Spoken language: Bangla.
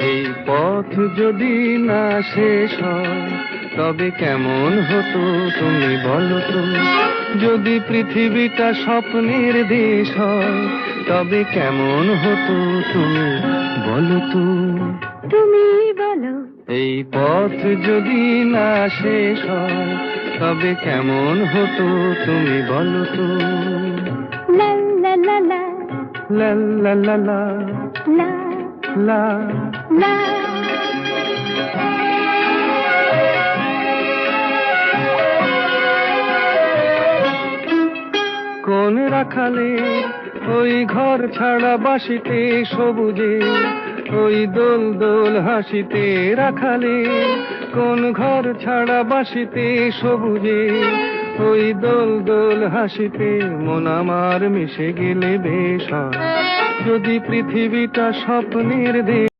এই পথ যদি না শেষ হয় তবে কেমন হতো তুমি বলো তো? যদি পৃথিবীটা স্বপ্নের দেশ হয় তবে কেমন হতো তুমি বলো তো? তুমি বলো। এই পথ যদি না শেষ হয় তবে কেমন হতো তুমি বলো তো? লা লা লা লা লা লা লা লা লা লা। লা। কোন রাখালে ওই ঘর ছাড়া বাসিতে সবুজে, ওই দোল দোল হাসিতে রাখালে কোন ঘর ছাড়া বাসিতে সবুজে, ওই দোল দোল হাসিতে মন আমার মিশে গেলে বেশ হয়। যদি পৃথিবীটা স্বপ্নের দেশ